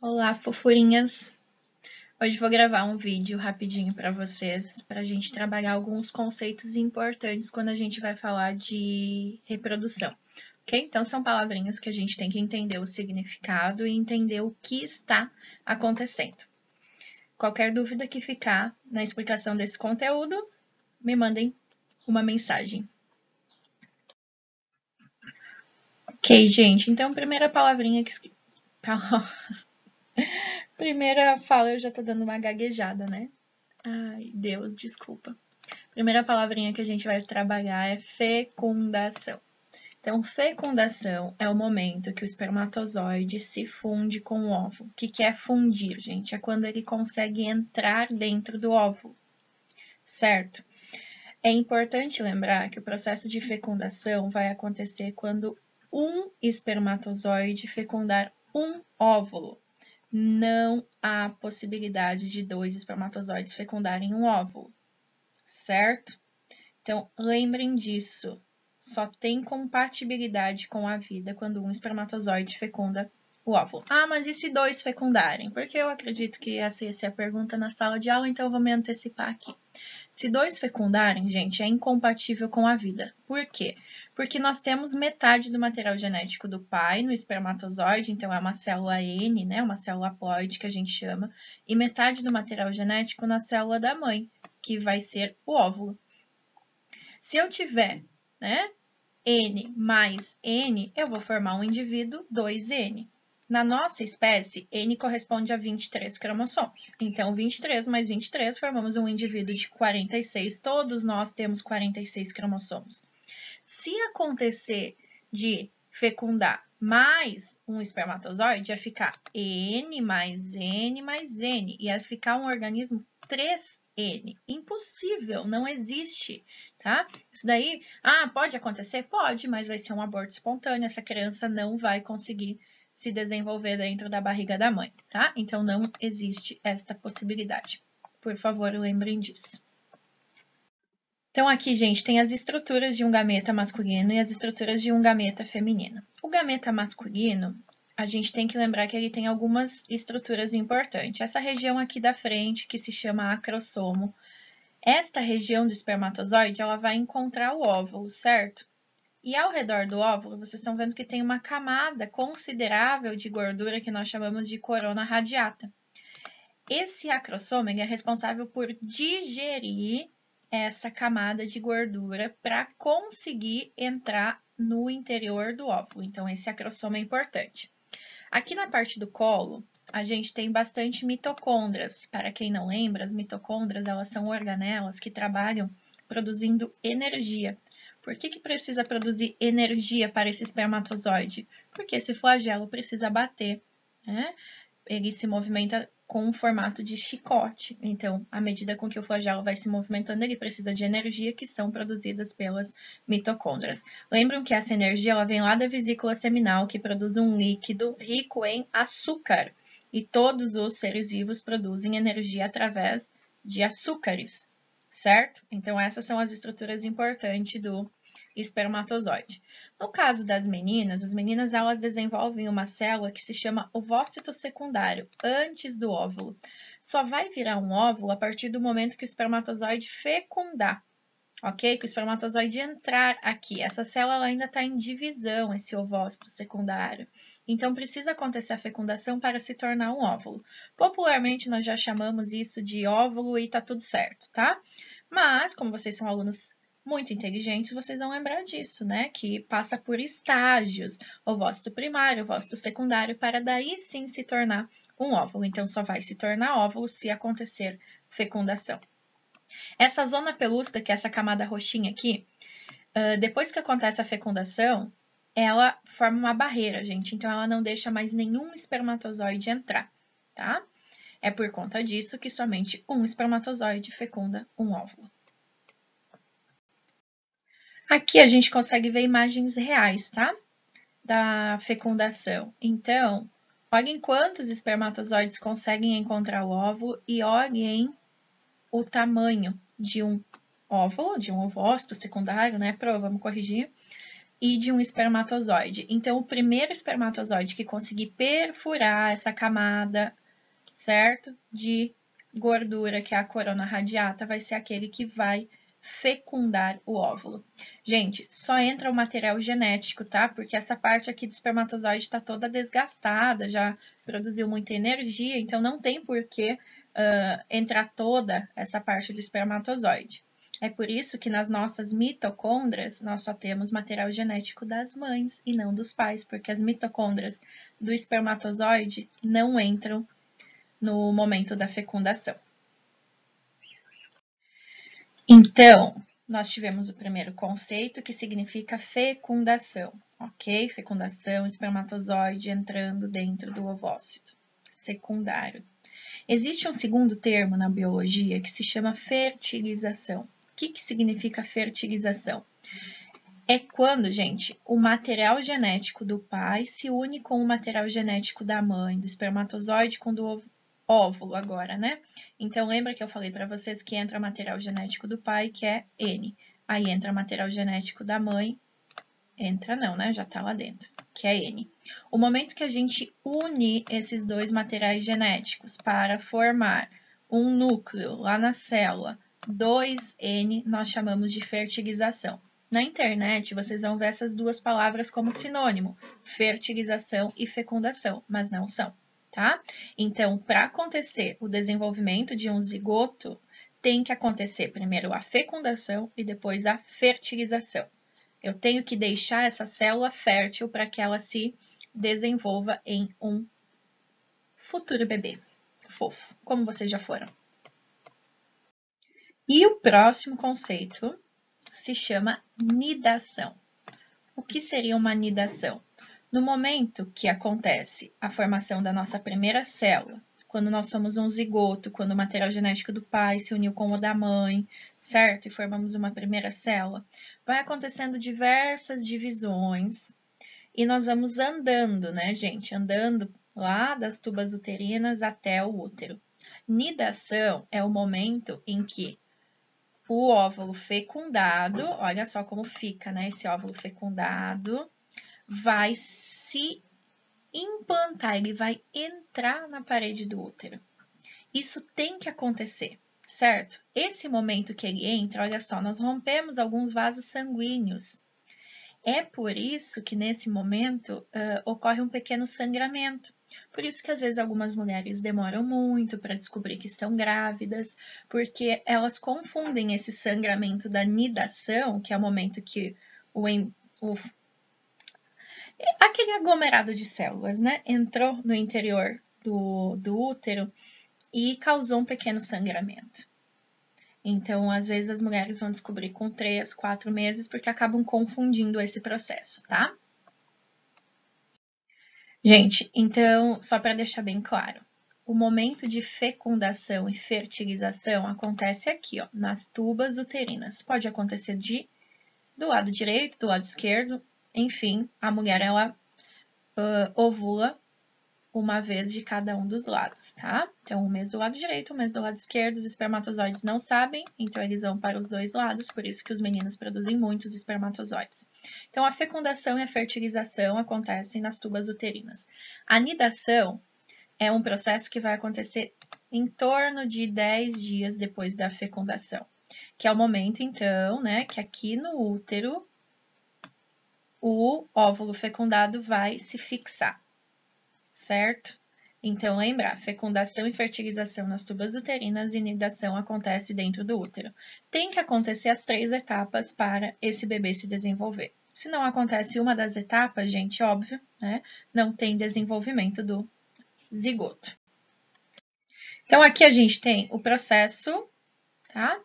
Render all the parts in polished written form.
Olá, fofurinhas! Hoje vou gravar um vídeo rapidinho para vocês, para a gente trabalhar alguns conceitos importantes quando a gente vai falar de reprodução, ok? Então, são palavrinhas que a gente tem que entender o significado e entender o que está acontecendo. Qualquer dúvida que ficar na explicação desse conteúdo, me mandem uma mensagem. Ok, gente, então, primeira palavrinha que... Primeira fala, eu já tô dando uma gaguejada, né? Ai, Deus, desculpa. Primeira palavrinha que a gente vai trabalhar é fecundação. Então, fecundação é o momento que o espermatozoide se funde com o óvulo. O que é fundir, gente? É quando ele consegue entrar dentro do óvulo, certo? É importante lembrar que o processo de fecundação vai acontecer quando um espermatozoide fecundar um óvulo. Não há possibilidade de 2 espermatozoides fecundarem um óvulo, certo? Então, lembrem disso. Só tem compatibilidade com a vida quando um espermatozoide fecunda o óvulo. Ah, mas e se 2 fecundarem? Porque eu acredito que essa ia ser a pergunta na sala de aula, então eu vou me antecipar aqui. Se 2 fecundarem, gente, é incompatível com a vida. Por quê? Porque nós temos metade do material genético do pai no espermatozoide, então é uma célula N, né, uma célula haploide que a gente chama, e metade do material genético na célula da mãe, que vai ser o óvulo. Se eu tiver, né, N mais N, eu vou formar um indivíduo 2N. Na nossa espécie, N corresponde a 23 cromossomos. Então, 23 mais 23 formamos um indivíduo de 46. Todos nós temos 46 cromossomos. Se acontecer de fecundar mais um espermatozoide, ia ficar N mais N mais N. Ia ficar um organismo 3N. Impossível, não existe, tá? Isso daí, pode acontecer? Pode, mas vai ser um aborto espontâneo. Essa criança não vai conseguir se desenvolver dentro da barriga da mãe, tá? Então, não existe esta possibilidade. Por favor, lembrem disso. Então, aqui, gente, tem as estruturas de um gameta masculino e as estruturas de um gameta feminino. O gameta masculino, a gente tem que lembrar que ele tem algumas estruturas importantes. Essa região aqui da frente, que se chama acrossomo, esta região do espermatozoide, ela vai encontrar o óvulo, certo? E ao redor do óvulo, vocês estão vendo que tem uma camada considerável de gordura que nós chamamos de corona radiata. Esse acrossomo é responsável por digerir essa camada de gordura para conseguir entrar no interior do óvulo. Então, esse acrossomo é importante. Aqui na parte do colo, a gente tem bastante mitocôndrias. Para quem não lembra, as mitocôndrias, elas são organelas que trabalham produzindo energia. Por que precisa produzir energia para esse espermatozoide? Porque esse flagelo precisa bater, né? Ele se movimenta com um formato de chicote. Então, à medida com que o flagelo vai se movimentando, ele precisa de energia que são produzidas pelas mitocôndrias. Lembram que essa energia ela vem lá da vesícula seminal, que produz um líquido rico em açúcar. E todos os seres vivos produzem energia através de açúcares, certo? Então, essas são as estruturas importantes do espermatozoide. No caso das meninas, as meninas elas desenvolvem uma célula que se chama ovócito secundário, antes do óvulo. Só vai virar um óvulo a partir do momento que o espermatozoide fecundar, ok? Que o espermatozoide entrar aqui. Essa célula ainda está em divisão, esse ovócito secundário. Então, precisa acontecer a fecundação para se tornar um óvulo. Popularmente, nós já chamamos isso de óvulo e tá tudo certo, tá? Mas, como vocês são alunos muito inteligentes, vocês vão lembrar disso, né? Que passa por estágios, ovócito primário, ovócito secundário, para daí sim se tornar um óvulo. Então, só vai se tornar óvulo se acontecer fecundação. Essa zona pelúcida, que é essa camada roxinha aqui, depois que acontece a fecundação, ela forma uma barreira, gente. Então, ela não deixa mais nenhum espermatozoide entrar, tá? É por conta disso que somente um espermatozoide fecunda um óvulo. Aqui a gente consegue ver imagens reais, tá? Da fecundação. Então, olhem quantos espermatozoides conseguem encontrar o óvulo e olhem o tamanho de um óvulo, de um ovócito secundário, né? Vamos corrigir. e de um espermatozoide. Então, o primeiro espermatozoide que conseguir perfurar essa camada, certo? De gordura, que é a corona radiata, vai ser aquele que vai fecundar o óvulo. Gente, só entra o material genético, tá? Porque essa parte aqui do espermatozoide está toda desgastada, já produziu muita energia, então não tem por que entrar toda essa parte do espermatozoide. É por isso que nas nossas mitocôndrias nós só temos material genético das mães e não dos pais, porque as mitocôndrias do espermatozoide não entram no momento da fecundação. Então, nós tivemos o primeiro conceito, que significa fecundação, ok? Fecundação, espermatozoide entrando dentro do ovócito, secundário. Existe um segundo termo na biologia que se chama fertilização. O que significa fertilização? É quando, gente, o material genético do pai se une com o material genético da mãe, do espermatozoide com do óvulo agora, né? Então, lembra que eu falei para vocês que entra material genético do pai, que é N. Aí entra material genético da mãe, entra não, né? Já tá lá dentro, que é N. O momento que a gente une esses dois materiais genéticos para formar um núcleo lá na célula, 2N, nós chamamos de fertilização. Na internet, vocês vão ver essas duas palavras como sinônimo, fertilização e fecundação, mas não são, tá? Então, para acontecer o desenvolvimento de um zigoto, tem que acontecer primeiro a fecundação e depois a fertilização. Eu tenho que deixar essa célula fértil para que ela se desenvolva em um futuro bebê fofo, como vocês já foram. E o próximo conceito se chama nidação. O que seria uma nidação? No momento que acontece a formação da nossa primeira célula, quando nós somos um zigoto, quando o material genético do pai se uniu com o da mãe, certo? E formamos uma primeira célula, vai acontecendo diversas divisões e nós vamos andando, né, gente? Andando lá das tubas uterinas até o útero. Nidação é o momento em que o óvulo fecundado, olha só como fica, né? Esse óvulo fecundado vai se implantar, ele vai entrar na parede do útero. Isso tem que acontecer, certo? Esse momento que ele entra, olha só, nós rompemos alguns vasos sanguíneos. É por isso que nesse momento ocorre um pequeno sangramento. Por isso que às vezes algumas mulheres demoram muito para descobrir que estão grávidas, porque elas confundem esse sangramento da nidação, que é o momento que aquele aglomerado de células, né, entrou no interior do útero e causou um pequeno sangramento. Então, às vezes, as mulheres vão descobrir com 3, 4 meses, porque acabam confundindo esse processo, tá? Gente, então, só para deixar bem claro, o momento de fecundação e fertilização acontece aqui, ó, nas tubas uterinas. Pode acontecer do lado direito, do lado esquerdo, enfim, a mulher, ela ovula uma vez de cada um dos lados, tá? Então, um mês do lado direito, um mês do lado esquerdo, os espermatozoides não sabem, então eles vão para os dois lados, por isso que os meninos produzem muitos espermatozoides. Então, a fecundação e a fertilização acontecem nas tubas uterinas. A nidação é um processo que vai acontecer em torno de 10 dias depois da fecundação, que é o momento, então, né, que aqui no útero o óvulo fecundado vai se fixar. Certo? Então, lembrar, fecundação e fertilização nas tubas uterinas e nidação acontece dentro do útero. Tem que acontecer as 3 etapas para esse bebê se desenvolver. Se não acontece uma das etapas, gente, óbvio, né? Não tem desenvolvimento do zigoto. Então, aqui a gente tem o processo, tá?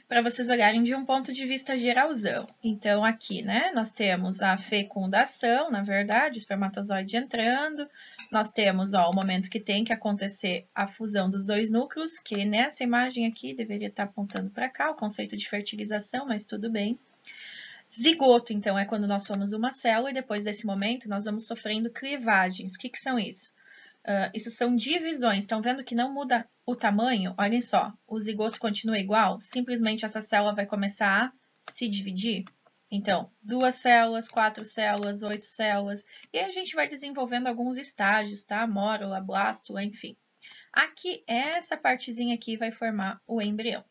Para vocês olharem de um ponto de vista geralzão. Então, aqui, né, nós temos a fecundação, na verdade, o espermatozoide entrando, nós temos, ó, o momento que tem que acontecer a fusão dos dois núcleos, que nessa imagem aqui deveria estar apontando para cá, o conceito de fertilização, mas tudo bem. Zigoto, então, é quando nós somos uma célula e depois desse momento nós vamos sofrendo clivagens. O que são isso? Isso são divisões. Estão vendo que não muda o tamanho? Olhem só, o zigoto continua igual, simplesmente essa célula vai começar a se dividir. Então, 2 células, 4 células, 8 células. E aí a gente vai desenvolvendo alguns estágios, tá? Mórula, blástula, enfim. Aqui, essa partezinha aqui vai formar o embrião.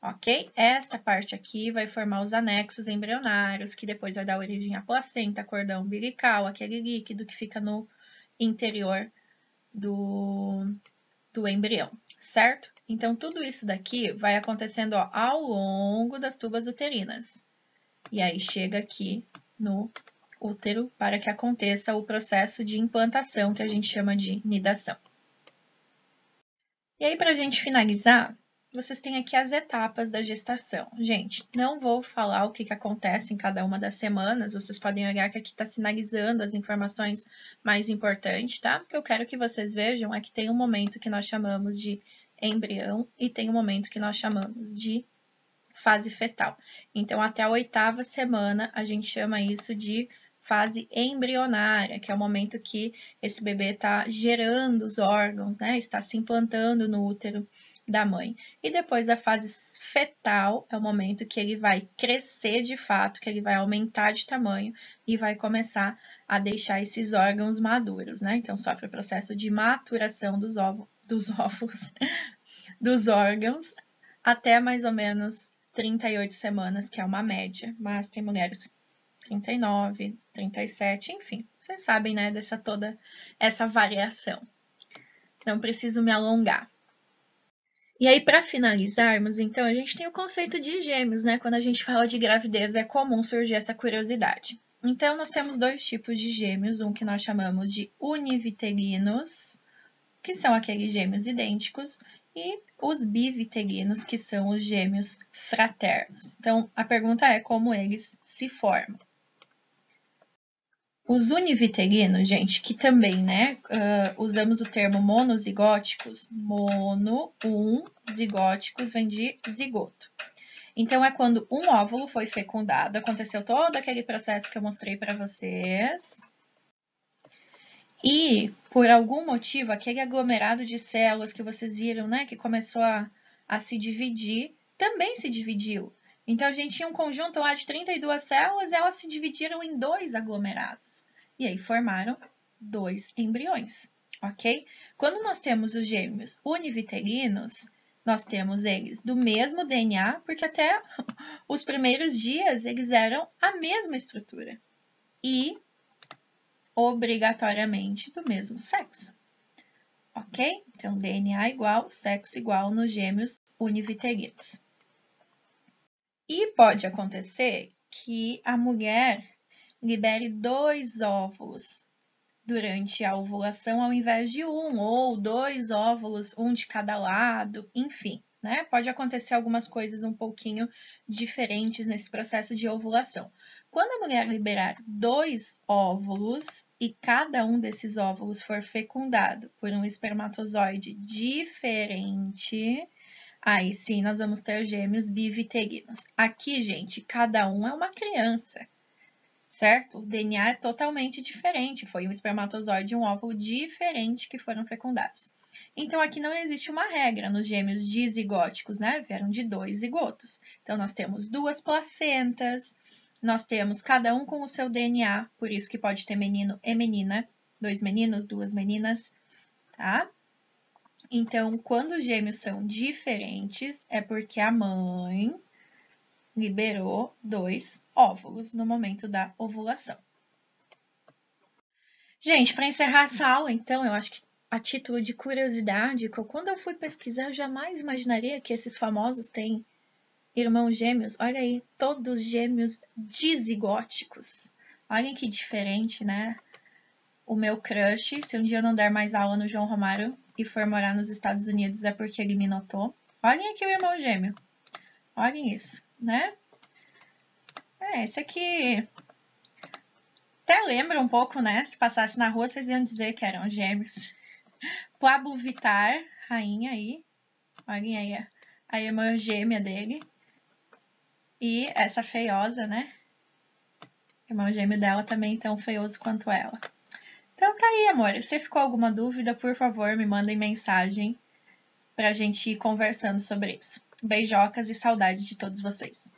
Ok? Esta parte aqui vai formar os anexos embrionários, que depois vai dar origem à placenta, cordão umbilical, aquele líquido que fica no interior do embrião, certo? Então, tudo isso daqui vai acontecendo ó, ao longo das tubas uterinas. E aí chega aqui no útero para que aconteça o processo de implantação, que a gente chama de nidação. E aí, para a gente finalizar, vocês têm aqui as etapas da gestação. Gente, não vou falar o que acontece em cada uma das semanas, vocês podem olhar que aqui está sinalizando as informações mais importantes, tá? O que eu quero que vocês vejam é que tem um momento que nós chamamos de embrião e tem um momento que nós chamamos de fase fetal. Então, até a 8ª semana, a gente chama isso de fase embrionária, que é o momento que esse bebê está gerando os órgãos, né? Está se implantando no útero da mãe. E depois a fase fetal é o momento que ele vai crescer de fato, que ele vai aumentar de tamanho e vai começar a deixar esses órgãos maduros, né? Então, sofre o processo de maturação dos óvulos, dos órgãos, até mais ou menos 38 semanas, que é uma média, mas tem mulheres 39, 37, enfim, vocês sabem, né, dessa toda essa variação. Não preciso me alongar. E aí, para finalizarmos, então, a gente tem o conceito de gêmeos, né? Quando a gente fala de gravidez, é comum surgir essa curiosidade. Então, nós temos 2 tipos de gêmeos, um que nós chamamos de univitelinos, que são aqueles gêmeos idênticos, e os bivitelinos, que são os gêmeos fraternos. Então, a pergunta é como eles se formam. Os univitelinos, gente, que também, né, usamos o termo monozigóticos, zigóticos vem de zigoto. Então, é quando um óvulo foi fecundado, aconteceu todo aquele processo que eu mostrei para vocês, e, por algum motivo, aquele aglomerado de células que vocês viram, né, que começou a se dividir, também se dividiu. Então, a gente tinha um conjunto lá de 32 células e elas se dividiram em 2 aglomerados. E aí formaram 2 embriões, ok? Quando nós temos os gêmeos univitelinos, nós temos eles do mesmo DNA, porque até os primeiros dias eles eram a mesma estrutura. E obrigatoriamente do mesmo sexo, ok? Então, DNA igual, sexo igual nos gêmeos univitelinos. E pode acontecer que a mulher libere 2 óvulos durante a ovulação ao invés de um, ou 2 óvulos, um de cada lado, enfim, né? Pode acontecer algumas coisas um pouquinho diferentes nesse processo de ovulação. Quando a mulher liberar 2 óvulos e cada um desses óvulos for fecundado por um espermatozoide diferente, aí sim nós vamos ter gêmeos bivitelinos. Aqui, gente, cada um é uma criança, certo? O DNA é totalmente diferente, foi um espermatozoide e um óvulo diferente que foram fecundados. Então, aqui não existe uma regra nos gêmeos dizigóticos, né? Vieram de 2 zigotos. Então, nós temos 2 placentas, nós temos cada um com o seu DNA, por isso que pode ter menino e menina, 2 meninos, 2 meninas, tá? Então, quando os gêmeos são diferentes, é porque a mãe liberou 2 óvulos no momento da ovulação. Gente, para encerrar essa aula, então, eu acho que a título de curiosidade, quando eu fui pesquisar, eu jamais imaginaria que esses famosos têm irmãos gêmeos. Olha aí, todos gêmeos dizigóticos. Olhem que diferente, né? O meu crush, se um dia eu não der mais aula no João Romário e for morar nos Estados Unidos, é porque ele me notou. Olhem aqui o irmão gêmeo. Olhem isso, né? Esse aqui até lembra um pouco, né? Se passasse na rua, vocês iam dizer que eram gêmeos. Pablo Vittar, rainha aí. Olhem aí a irmã gêmea dele. E essa feiosa, né? O irmão gêmeo dela também tão feioso quanto ela. Então tá aí, amor. Se ficou alguma dúvida, por favor, me mandem mensagem pra gente ir conversando sobre isso. Beijocas e saudades de todos vocês.